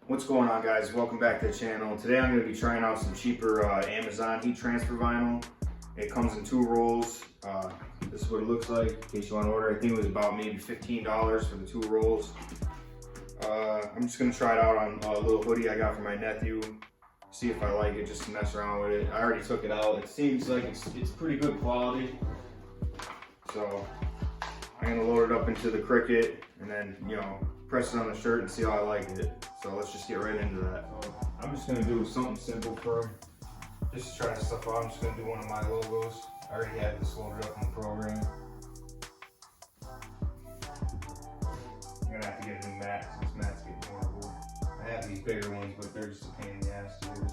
What's going on, guys? Welcome back to the channel. Today I'm going to be trying out some cheaper Amazon heat transfer vinyl. It comes in 2 rolls. This is what it looks like in case you want to order. I think it was about maybe $15 for the 2 rolls. I'm just going to try it out on a little hoodie I got for my nephew. See if I like it, just to mess around with it. I already took it out. It seems like it's pretty good quality. So I'm going to load it up into the Cricut and then, press it on the shirt and see how I like it. So let's just get right into that. So I'm just gonna do something simple for just to try this stuff out. I'm just gonna do one of my logos. I already have this loaded up in the program. I'm gonna have to get a new mat since this mat's getting horrible. I have these bigger ones, but they're just a pain in the ass to use.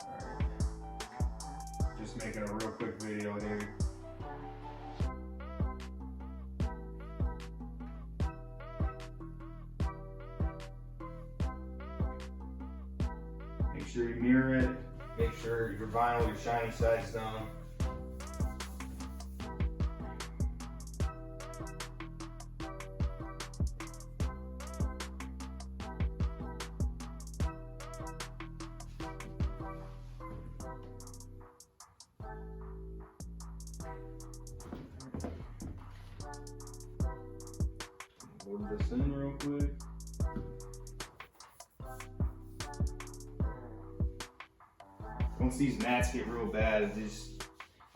Alright. Just making a real quick video here. Make sure you mirror it, make sure your vinyl, your shiny side's down. Load this in real quick. Once these mats get real bad,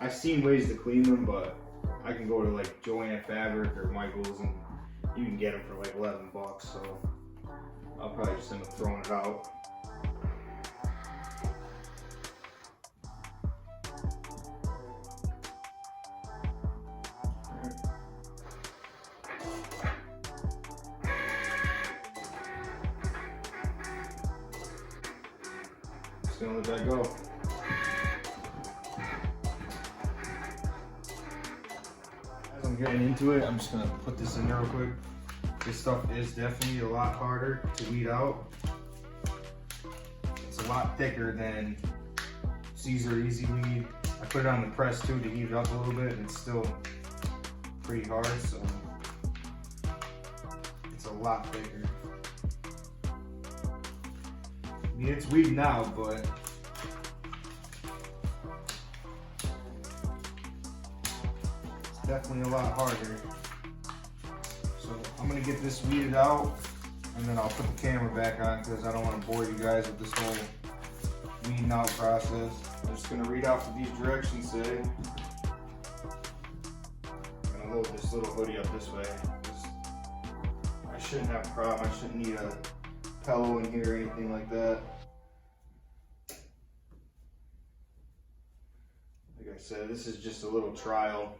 I've seen ways to clean them, but I can go to like Joann Fabric or Michael's and you can get them for like $11, so I'll probably just end up throwing it out. Just gonna let that go. As I'm getting into it, I'm just gonna put this in there real quick. This stuff is definitely a lot harder to weed out. It's a lot thicker than Caesar Easy Weed. I put it on the press too to heat it up a little bit, and it's still pretty hard, so it's a lot thicker. I mean, it's weeding out, but it's definitely a lot harder. So I'm gonna get this weeded out, and then I'll put the camera back on because I don't want to bore you guys with this whole weeding out process. I'm just gonna read out what these directions say. I'm gonna load this little hoodie up this way. I shouldn't have a problem. I shouldn't need a pillow in here or anything like that. Like I said, this is just a little trial.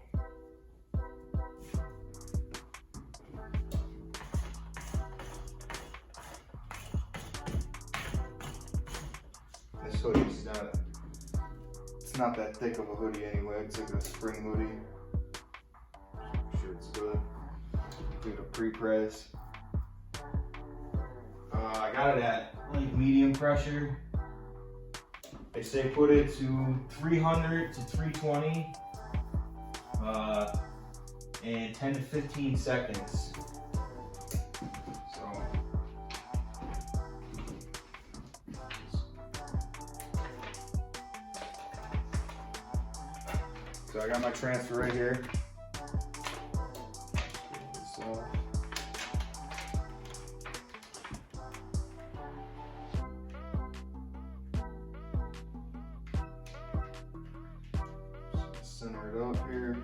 This hoodie's it's not that thick of a hoodie anyway. It's like a spring hoodie. Make sure it's good. Do the pre-press. I got it at like medium pressure. They say put it to 300 to 320 and 10 to 15 seconds. So I got my transfer right here. Center it up here.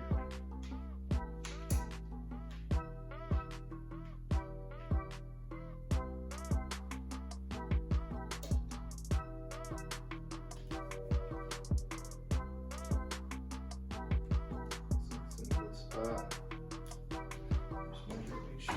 It's in a good spot. Just want to make sure.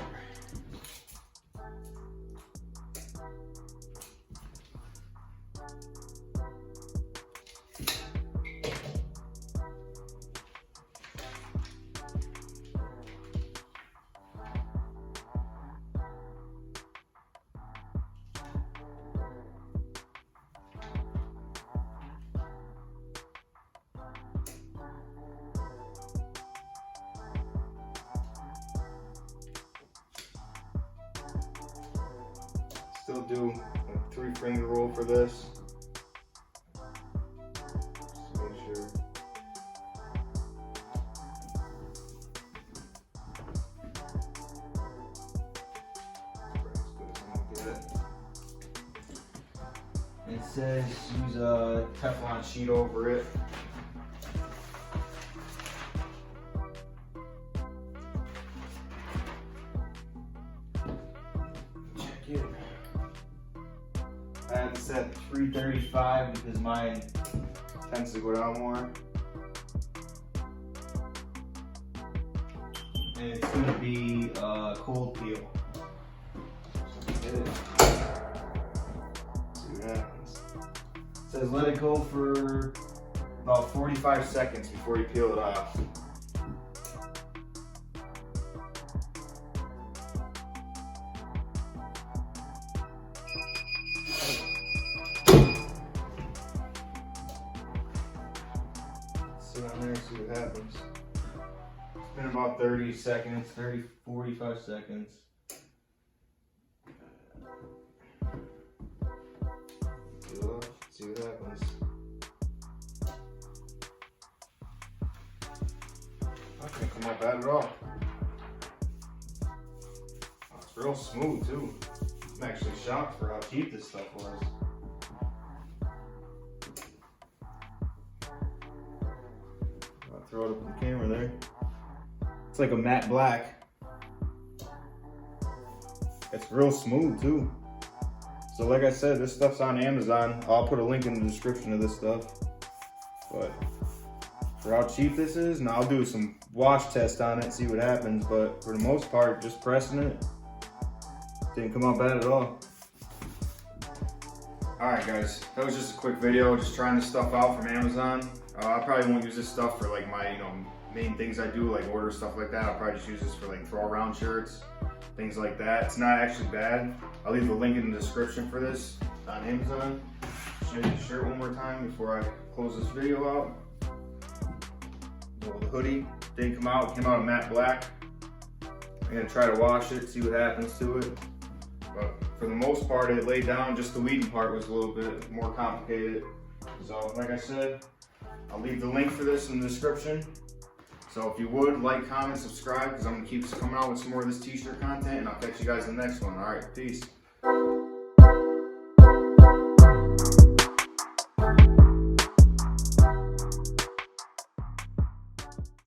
still do a 3-finger roll for this. Just to make sure. It says use a Teflon sheet over it. Check it. I have it set 335 because mine tends to go down more. And it's going to be cold peel. So it happens. It says let it go for about 45 seconds before you peel it off. Sit on there, see what happens. It's been about 30 seconds, 45 seconds. See what happens. Not gonna come out bad at all. Oh, it's real smooth too. I'm actually shocked for how cheap this stuff was. I'll throw it up on the camera there. It's like a matte black. It's real smooth too. So like I said, this stuff's on Amazon. I'll put a link in the description of this stuff. But for how cheap this is, now I'll do some wash test on it, see what happens. But for the most part, just pressing it, didn't come out bad at all. Alright guys, that was just a quick video, just trying this stuff out from Amazon. I probably won't use this stuff for like my main things I do, like order stuff like that. I'll probably just use this for like throw around shirts, things like that. It's not actually bad. I'll leave the link in the description for this on Amazon. Show you the shirt one more time before I close this video out. Well, the hoodie didn't come out, it came out in matte black. I'm gonna try to wash it, see what happens to it. But for the most part, it laid down. Just the weeding part was a little bit more complicated. So like I said, I'll leave the link for this in the description. So if you would, like, comment, subscribe, because I'm going to keep coming out with some more of this t-shirt content, and I'll catch you guys in the next one. All right, peace.